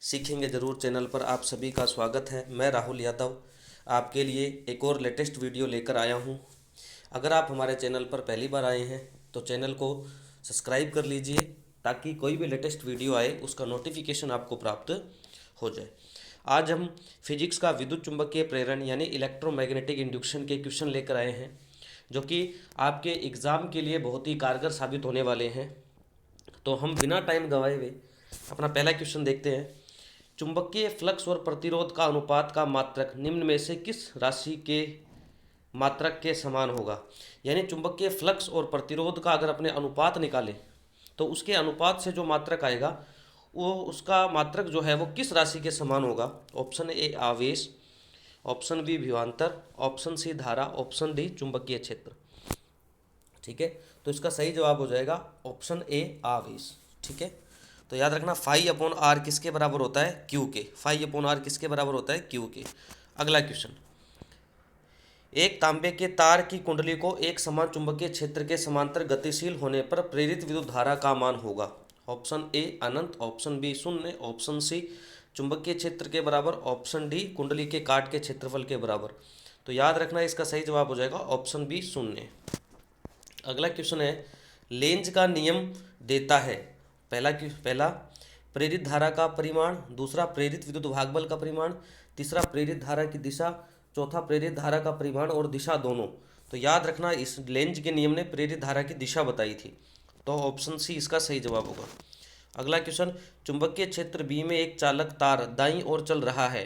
सीखेंगे ज़रूर चैनल पर आप सभी का स्वागत है। मैं राहुल यादव आपके लिए एक और लेटेस्ट वीडियो लेकर आया हूं। अगर आप हमारे चैनल पर पहली बार आए हैं तो चैनल को सब्सक्राइब कर लीजिए ताकि कोई भी लेटेस्ट वीडियो आए उसका नोटिफिकेशन आपको प्राप्त हो जाए। आज हम फिजिक्स का विद्युत चुंबकीय प्रेरण यानी इलेक्ट्रोमैग्नेटिक इंडक्शन के क्वेश्चन लेकर आए हैं जो कि आपके एग्ज़ाम के लिए बहुत ही कारगर साबित होने वाले हैं। तो हम बिना टाइम गंवाए हुए अपना पहला क्वेश्चन देखते हैं। चुंबकीय फ्लक्स और प्रतिरोध का अनुपात का मात्रक निम्न में से किस राशि के मात्रक के समान होगा। यानी चुंबकीय फ्लक्स और प्रतिरोध का अगर अपने अनुपात निकालें तो उसके अनुपात से जो मात्रक आएगा वो उसका मात्रक जो है वो किस राशि के समान होगा। ऑप्शन ए आवेश, ऑप्शन बी विभवांतर, ऑप्शन सी धारा, ऑप्शन डी चुंबकीय क्षेत्र। ठीक है, तो इसका सही जवाब हो जाएगा ऑप्शन ए आवेश। ठीक है, तो याद रखना फाई अपॉन आर किसके बराबर होता है, क्यू के। फाई अपॉन आर किसके बराबर होता है, क्यू के। अगला क्वेश्चन, एक तांबे के तार की कुंडली को एक समान चुंबकीय क्षेत्र के समांतर गतिशील होने पर प्रेरित विद्युत धारा का मान होगा। ऑप्शन ए अनंत, ऑप्शन बी शून्य, ऑप्शन सी चुंबकीय क्षेत्र के बराबर, ऑप्शन डी कुंडली के काट के क्षेत्रफल के बराबर। तो याद रखना इसका सही जवाब हो जाएगा ऑप्शन बी शून्य। अगला क्वेश्चन है, लेंज का नियम देता है पहला प्रेरित धारा का परिमाण, दूसरा प्रेरित विद्युत भागबल का परिमाण, तीसरा प्रेरित धारा की दिशा, चौथा प्रेरित धारा का परिमाण और दिशा दोनों। तो याद रखना इस लेंज के नियम ने प्रेरित धारा की दिशा बताई थी, तो ऑप्शन सी इसका सही जवाब होगा। अगला क्वेश्चन, चुंबकीय क्षेत्र बी में एक चालक तार दाईं ओर चल रहा है,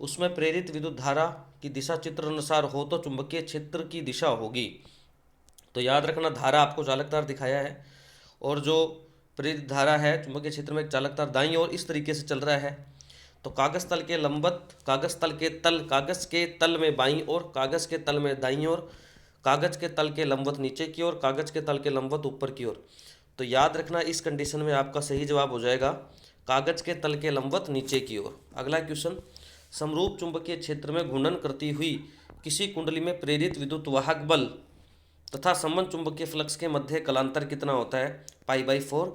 उसमें प्रेरित विद्युत धारा की दिशा चित्र अनुसार हो तो चुंबकीय क्षेत्र की दिशा होगी। तो याद रखना धारा आपको चालक तार दिखाया है और जो प्रेरित धारा है चुंबकीय क्षेत्र में एक चालक तार दाईं ओर इस तरीके से चल रहा है। तो कागज तल के लंबवत, कागज के तल में बाईं ओर, कागज के तल में दाईं ओर, कागज के तल के लंबवत नीचे की ओर, कागज के तल के लंबवत ऊपर की ओर। तो याद रखना इस कंडीशन में आपका सही जवाब हो जाएगा कागज के तल के लंबवत नीचे की ओर। अगला क्वेश्चन, समरूप चुंबकीय क्षेत्र में घूर्णन करती हुई किसी कुंडली में प्रेरित विद्युत वाहक बल तथा संबंध चुंबकीय फ्लक्स के मध्य कलांतर कितना होता है, π/4,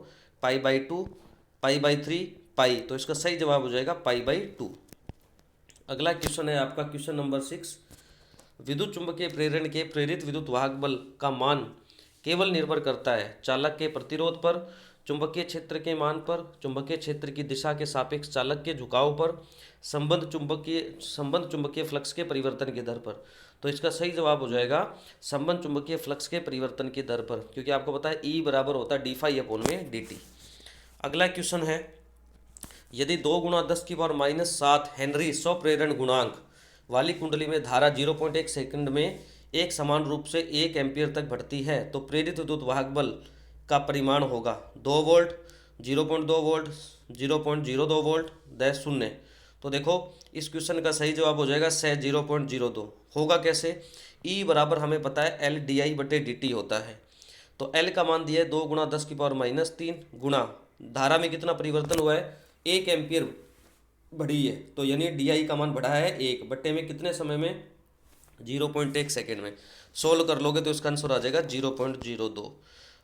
π/2, π/3, पाई। तो इसका सही जवाब हो जाएगा π/2। अगला क्वेश्चन है आपका क्वेश्चन नंबर 6, विद्युत चुंबकीय प्रेरण के प्रेरित विद्युत वाहक बल का मान केवल निर्भर करता है चालक के प्रतिरोध पर, चुंबकीय क्षेत्र के मान पर, चुंबकीय क्षेत्र की दिशा के सापेक्ष चालक के झुकाव पर, संबंध चुंबकीय फ्लक्स के परिवर्तन की दर पर। तो इसका सही जवाब हो जाएगा संबंध चुंबकीय फ्लक्स के परिवर्तन की दर पर, क्योंकि आपको पता है E बराबर होता है d∅/dt। अगला क्वेश्चन है, यदि 2 गुणा 10⁻⁷ हेनरी स्वप्रेरण गुणांक वाली कुंडली में धारा 0.1 सेकंड में एक समान रूप से 1 एम्पीयर तक बढ़ती है तो प्रेरित विद्युत वाहक बल का परिमाण होगा 2 वोल्ट, 0.2 वोल्ट, 0.02 वोल्ट, 0। तो देखो इस क्वेश्चन का सही जवाब हो जाएगा 0.02। होगा कैसे, E बराबर हमें पता है L/di/dt होता है। तो L का मान दिया है 2 गुणा 10⁻³ गुणा धारा में कितना परिवर्तन हुआ है, 1 एम्पियर बढ़ी है, तो यानी डी का मान बढ़ा है 1 बट्टे में कितने समय में, 0.1 सेकेंड में। सोल्व कर लोगे तो इसका आंसर आ जाएगा 0.02।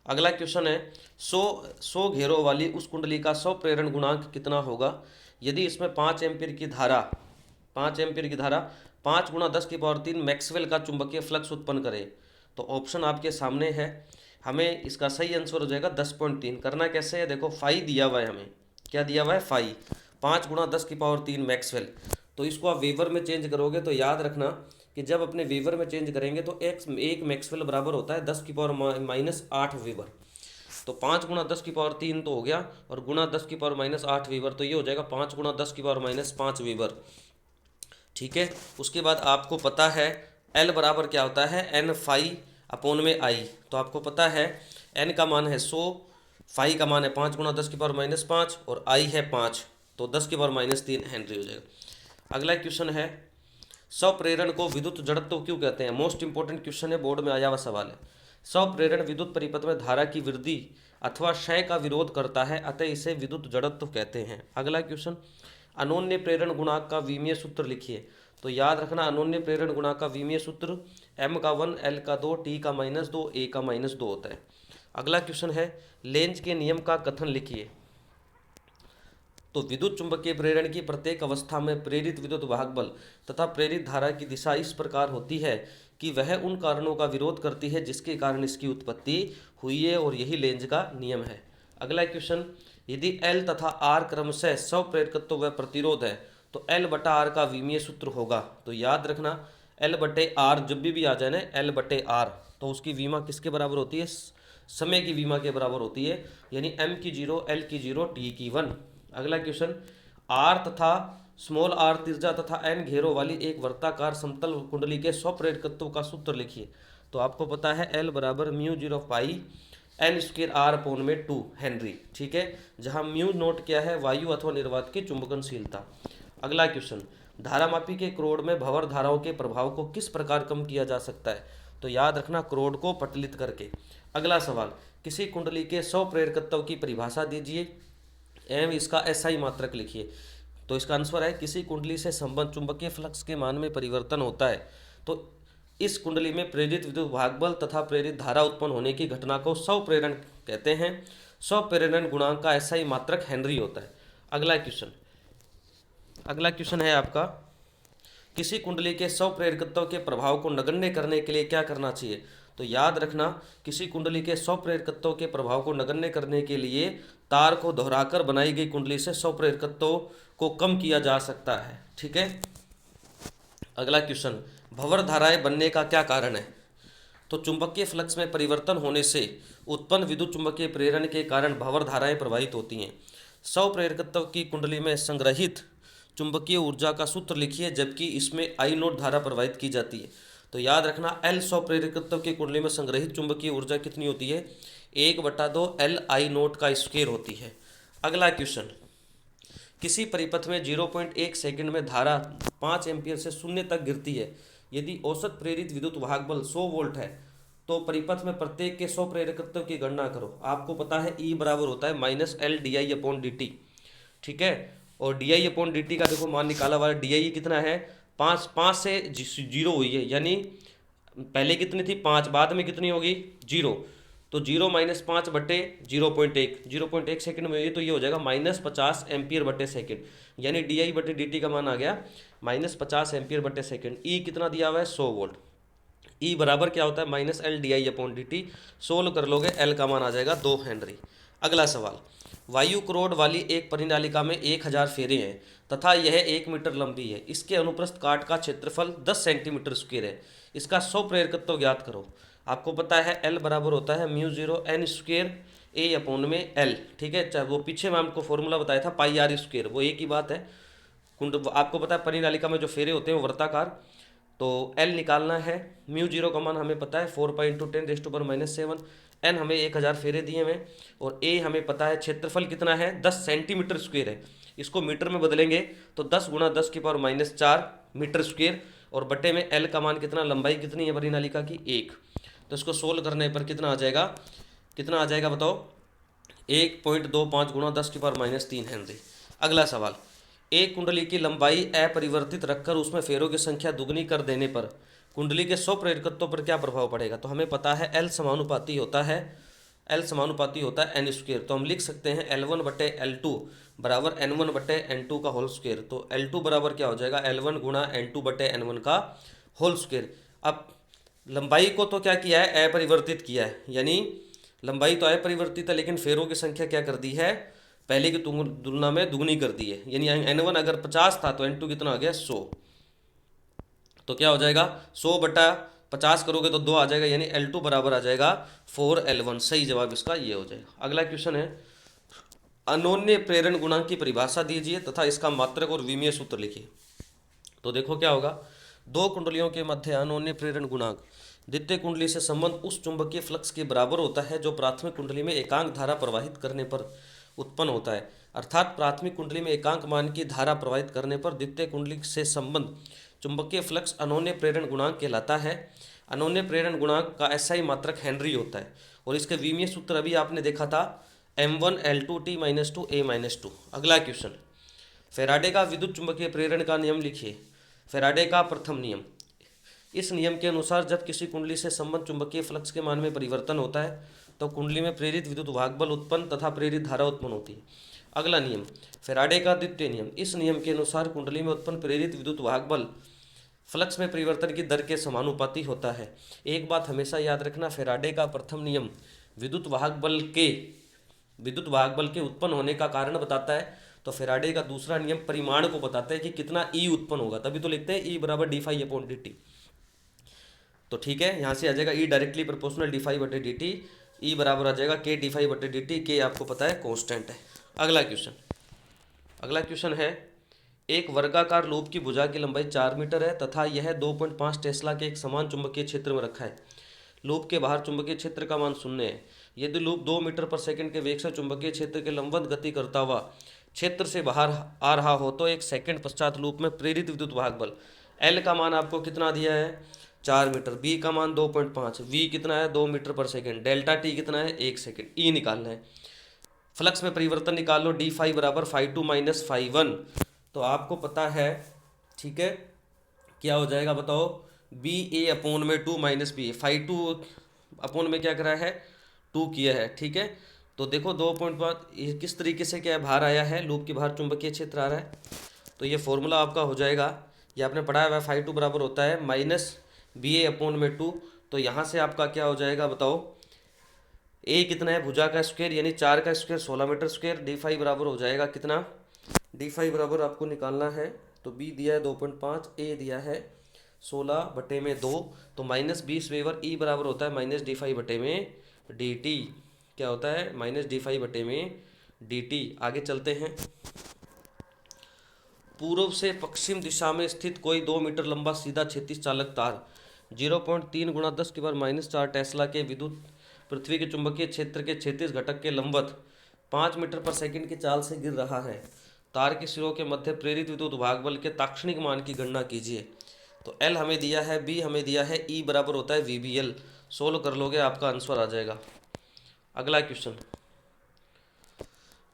अगला क्वेश्चन है, 100 घेरों वाली उस कुंडली का स्वप्रेरण गुणांक कितना होगा यदि इसमें 5 एम्पीयर की धारा 5 गुणा 10⁻³ मैक्सवेल का चुंबकीय फ्लक्स उत्पन्न करे। तो ऑप्शन आपके सामने है, हमें इसका सही आंसर हो जाएगा 10.3। करना कैसे है, देखो फाई दिया हुआ है, हमें क्या दिया हुआ है, फाई 5 गुणा 10⁻³ मैक्सवेल। तो इसको आप वेबर में चेंज करोगे तो याद रखना कि जब अपने वेबर में चेंज करेंगे तो एक मैक्सवेल बराबर होता है 10⁻⁸ वेबर। तो 5 गुणा 10⁻³ तो हो गया और गुणा 10⁻⁸ वेबर, तो ये हो जाएगा 5 गुणा 10⁻⁵ वेबर। ठीक है, उसके बाद आपको पता है L बराबर क्या होता है, n⁵/I। तो आपको पता है n का मान है 100, फाई का मान है 5 गुणा 10⁻⁵ और I है 5, तो 10⁻³ हेनरी हो जाएगा। अगला क्वेश्चन है, स्वप्रेरण को विद्युत जड़त्व क्यों कहते हैं। मोस्ट इंपॉर्टेंट क्वेश्चन है, बोर्ड में आया हुआ सवाल है। स्वप्रेरण विद्युत परिपथ में धारा की वृद्धि अथवा क्षय का विरोध करता है, अतः इसे विद्युत जड़त्व कहते हैं। अगला क्वेश्चन, अनोन्य प्रेरण गुणांक का विमीय सूत्र लिखिए। तो याद रखना अनोन्य प्रेरण गुणांक का विमीय सूत्र m का 1, L का 2, T का -2, A का -2 होता है। अगला क्वेश्चन है, लेंज के नियम का कथन लिखिए। तो विद्युत चुंबकीय प्रेरण की प्रत्येक अवस्था में प्रेरित विद्युत वाहक बल तथा प्रेरित धारा की दिशा इस प्रकार होती है कि वह उन कारणों का विरोध करती है जिसके कारण इसकी उत्पत्ति हुई है, और यही लेंज का नियम है। अगला क्वेश्चन, यदि L तथा R क्रमशः स्वप्रेरकत्व व प्रतिरोध है तो L बटा R का विमीय सूत्र होगा। तो याद रखना L बटे R जब भी आ जाए ना L बटे R, तो उसकी विमा किसके बराबर होती है? समय की विमा के बराबर होती है, यानी M की 0, L की 0, T की 1। अगला क्वेश्चन, R तथा स्मॉल r त्रिज्या तथा n घेरों वाली एक वर्ताकार समतल कुंडली के स्वप्रेरकत्व का सूत्र लिखिए। तो आपको पता है L बराबर mu 0 pi N square R upon में 2 हेनरी, ठीक है, जहां म्यू नोट क्या है? वायु अथवा निर्वात की चुंबकनशीलता। अगला क्वेश्चन, धारामापी के क्रोड में भंवर धाराओं के प्रभाव को किस प्रकार कम किया जा सकता है? तो याद रखना क्रोड को पटलित करके। अगला सवाल, किसी कुंडली के स्वप्रेरकत्व की परिभाषा दीजिए एवं इसका एसआई मात्रक लिखिए। तो इसका आंसर है किसी कुंडली से संबंध चुंबकीय फ्लक्स के मान में परिवर्तन होता है तो इस कुंडली में प्रेरित विद्युत वाहक बल तथा प्रेरित धारा उत्पन्न होने की घटना को स्वप्रेरण कहते हैं। स्वप्रेरण गुणांक का एसआई मात्रक हेनरी होता है। अगला क्वेश्चन है आपका, किसी कुंडली के स्वप्रेरकत्व के प्रभाव को नगण्य करने के लिए क्या करना चाहिए? तो याद रखना किसी कुंडली के स्वप्रेरकत्व के प्रभाव को नगण्य करने के लिए तार को दोहराकर बनाई गई कुंडली से स्वप्रेरकत्व को कम किया जा सकता है, ठीक है। अगला क्वेश्चन, भंवर धाराएं बनने का क्या कारण है? तो चुंबकीय फ्लक्स में परिवर्तन होने से उत्पन्न विद्युत चुंबकीय प्रेरण के कारण भंवर धाराएं प्रवाहित होती हैं। स्वप्रेरकत्व की कुंडली में संग्रहित चुंबकीय ऊर्जा का सूत्र लिखिए जबकि इसमें आई नोट धारा प्रवाहित की जाती है। तो याद रखना L स्वप्रेरकत्व की कुंडली में संग्रहित चुंबकीय ऊर्जा कितनी होती है? 1/2 L आई नोट का स्क्वायर होती है। अगला क्वेश्चन, किसी परिपथ में 0.1 सेकंड में धारा 5 एम्पीयर से शून्य तक गिरती है। यदि औसत प्रेरित विद्युत वाहक बल 100 वोल्ट है तो परिपथ में प्रत्येक के स्वप्रेरकत्व की गणना करो। आपको पता है E बराबर होता है -L/dI/dt, ठीक है। और di/dt का देखो मान निकाला हुआ है। di कितना है? 5 से 0 हुई है, यानी पहले कितनी थी? 5, बाद में कितनी होगी? 0। तो 0 - 5 बटे 0.1 सेकंड में हुई, तो ये हो जाएगा -50 एम्पियर बटे सेकंड, यानी di/dt का मान आ गया -50 एम्पियर बटे सेकंड। ई कितना दिया हुआ है? 100 वोल्ट। ई बराबर क्या होता है? -L/dI/dt। सोल्व कर लोगे L का मान आ जाएगा 2 हेनरी। अगला सवाल, वायु क्रोड वाली एक परिनालिका में 1000 फेरे हैं तथा यह 1 मीटर लंबी है। इसके अनुप्रस्थ काट का क्षेत्रफल 10 सेंटीमीटर स्क्वायर है। इसका स्वप्रेरकत्व ज्ञात करो। आपको पता है L बराबर होता है mu 0 n square A upon में L, ठीक है। चाहे वो पीछे मैं आपको फॉर्मूला बताया था पाई आर स्क्वायर, वो एक ही बात है। कुंड आपको पता है परिनालिका में जो फेरे होते हैं वो वर्ताकार, तो L निकालना है। म्यू 0 का मान हमें पता है 4 पाई × 10⁻⁷, n हमें 1000 फेरे दिए हुए, और A हमें पता है क्षेत्रफल कितना है? 10 सेंटीमीटर स्क्वायर है। इसको मीटर में बदलेंगे तो 10 × 10⁻⁴ मीटर स्क्वायर, और बटे में L का मान कितना, लंबाई कितनी है परिनालिका की? 1। तो इसको सोल्व करने पर कितना आ जाएगा? बताओ? 1.25 × 10⁻³ हेनरी। अगला सवाल, एक कुंडली की लंबाई अपरिवर्तित रखकर उसमें फेरों की संख्या दुगनी कर देने पर कुंडली के स्वप्रेरकत्व पर क्या प्रभाव पड़ेगा? तो हमें पता है L समानुपाती होता है n स्क्वायर। तो हम लिख सकते हैं L1/L2 बराबर n1/n2 का होल स्क्वायर। तो L2 बराबर क्या हो जाएगा? L1 × n2/n1 का होल स्क्वायर। अब लंबाई को तो क्या किया है? अपरिवर्तित किया है, यानी लंबाई तो अपरिवर्तित है लेकिन फेरों की संख्या क्या कर दी है? पहले की तुलना में दुगनी कर दी है, यानी n1 अगर 50 था तो n2 कितना आ गया? 100। तो क्या हो जाएगा? 100/50 करोगे तो 2 आ जाएगा, यानी L2 बराबर आ जाएगा 4L1। सही जवाब इसका ये हो जाएगा। अगला क्वेश्चन है, अनोन्य प्रेरण गुणांक की परिभाषा दीजिए तथा इसका मात्रक और विमीय सूत्र लिखिए। तो देखो क्या होगा, दो कुंडलियों के मध्य अनोन्य प्रेरण गुणांक द्वितीय कुंडली से संबंध उस चुंबकीय फ्लक्स के बराबर होता है जो प्राथमिक कुंडली में एकांक धारा प्रवाहित करने पर उत्पन्न होता है। अर्थात प्राथमिक कुंडली में एकांक मान की धारा प्रवाहित करने पर द्वितीय कुंडली से संबंध चुंबकीय फ्लक्स अनोन्य प्रेरण गुणांक कहलाता है। अनोन्य प्रेरण गुणांक का एसआई मात्रक हेनरी होता है, और इसके विमीय सूत्र अभी आपने देखा था m1L2T-2 A-2। अगला क्वेश्चन, फैराडे का विद्युत चुंबकीय प्रेरण का नियम लिखिए। फैराडे का प्रथम नियम, इस नियम के अनुसार जब किसी कुंडली से संबंध चुंबकीय फ्लक्स के मान में परिवर्तन होता है तो कुंडली में प्रेरित विद्युत वाहक बल उत्पन्न तथा प्रेरित धारा उत्पन्न होती है। अगला नियम फैराडे का द्वितीय नियम। इस नियम के अनुसार कुंडली में उत्पन्न प्रेरित विद्युत वाहक बल फ्लक्स में परिवर्तन की दर के समानुपाती होता है। एक बात हमेशा याद रखना, फैराडे का प्रथम नियम विद्युत वाहक बल के उत्पन्न होने का कारण बताता है, तो फैराडे का दूसरा नियम परिमाण को बताता है कि कितना ई उत्पन्न होगा, तभी तो लिखते हैं ई बराबर D phi upon D T. तो ठीक है, यहाँ से आ जाएगा E directly proportional D phi बटे डी टी, ई बराबर आ जाएगा के डी फाई बटे डी टी, के आपको पता है कांस्टेंट है। अगला क्वेश्चन है, एक वर्गाकार लूप की भुजा की लंबाई 4 मीटर है तथा यह 2.5 टेस्ला के एक समान चुंबकीय क्षेत्र में रखा है। लूप के बाहर चुंबकीय क्षेत्र का मान 0 है। यदि लूप 2 मीटर पर सेकंड के वेग से चुंबकीय क्षेत्र के लंबवत गति करता हुआ क्षेत्र से बाहर आ रहा हो तो एक सेकंड पश्चात लूप में प्रेरित विद्युत वाहक बल एल का मान आपको कितना दिया है 4 मीटर, बी का मान 2.5, वी कितना है 2 मीटर पर सेकंड, डेल्टा टी कितना है 1 सेकंड, ई निकालना है। फ्लक्स में परिवर्तन निकाल लो, डी फाई बराबर phi two minus phi one, तो आपको पता है ठीक है क्या हो जाएगा बताओ, बी ए अपोन में 2 minus B, phi two upon में क्या करा है 2 किया है। ठीक है, तो देखो 2.5 किस तरीके से क्या बाहर आया है, लूप के बाहर चुंबकीय क्षेत्र आ रहा है, तो ये फॉर्मूला आपका हो जाएगा, ये आपने पढ़ा हुआ है, फाई टू बराबर होता है माइनस बी ए अपोन में 2। तो यहाँ से आपका क्या हो जाएगा बताओ, ए कितना है भुजा का स्क्वायर यानी 4 का square 16 metre square, D phi बराबर हो जाएगा कितना, डी फाई बराबर आपको निकालना है, तो बी दिया है 2.5, ए दिया है 16 बटे में 2, तो माइनस 20 वेबर, ई बराबर होता है माइनस डी फाई बटे में डी टी, क्या होता है माइनस डी फाई बटे में डी टी। आगे चलते हैं, पूर्व से पश्चिम दिशा में स्थित कोई 2 मीटर लंबा सीधा क्षैतिज चालक तार 0.3 गुणा 10 की पावर माइनस 4 टेस्ला के विद्युत पृथ्वी के चुंबकीय क्षेत्र के क्षैतिज घटक के लंबवत 5 मीटर पर सेकंड की चाल से गिर रहा है। तार के सिरों के मध्य प्रेरित विद्युत वाहक बल के ताक्षणिक मान की गणना कीजिए। तो एल हमें दिया है, बी हमें दिया है, ई बराबर होता है वी बी एल। सोल्व कर लोगे आपका आंसर आ जाएगा। अगला क्वेश्चन,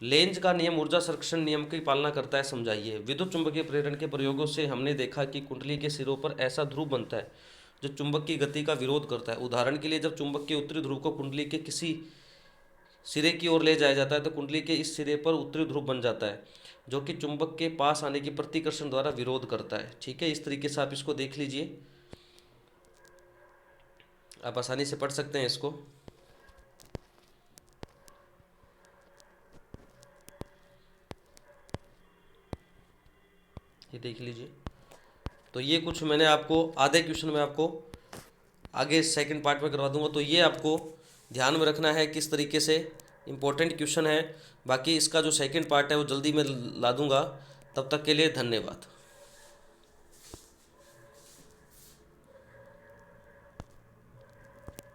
लेंज का नियम ऊर्जा संरक्षण नियम की पालना करता है, समझाइए। विद्युत चुंबकीय प्रेरण के प्रयोगों से हमने देखा कि कुंडली के सिरों पर ऐसा ध्रुव बनता है जो चुंबक की गति का विरोध करता है। उदाहरण के लिए जब चुंबक के उत्तरी ध्रुव को कुंडली के किसी सिरे की ओर ले जाया जाता है तो कुंडली के इस सिरे पर उत्तरी ध्रुव बन जाता है जो कि चुंबक के पास आने की प्रतिकर्षण द्वारा विरोध करता है। ठीक है, इस तरीके से आप इसको देख लीजिए, आप आसानी से पढ़ सकते हैं इसको। ये देख लीजिए, तो ये कुछ मैंने आपको आधे क्वेश्चन में आपको आगे सेकंड पार्ट में करवा दूंगा, तो ये आपको ध्यान में रखना है किस तरीके से इम्पोर्टेंट क्वेश्चन है। बाकी इसका जो सेकंड पार्ट है वो जल्दी मैं ला दूंगा। तब तक के लिए धन्यवाद।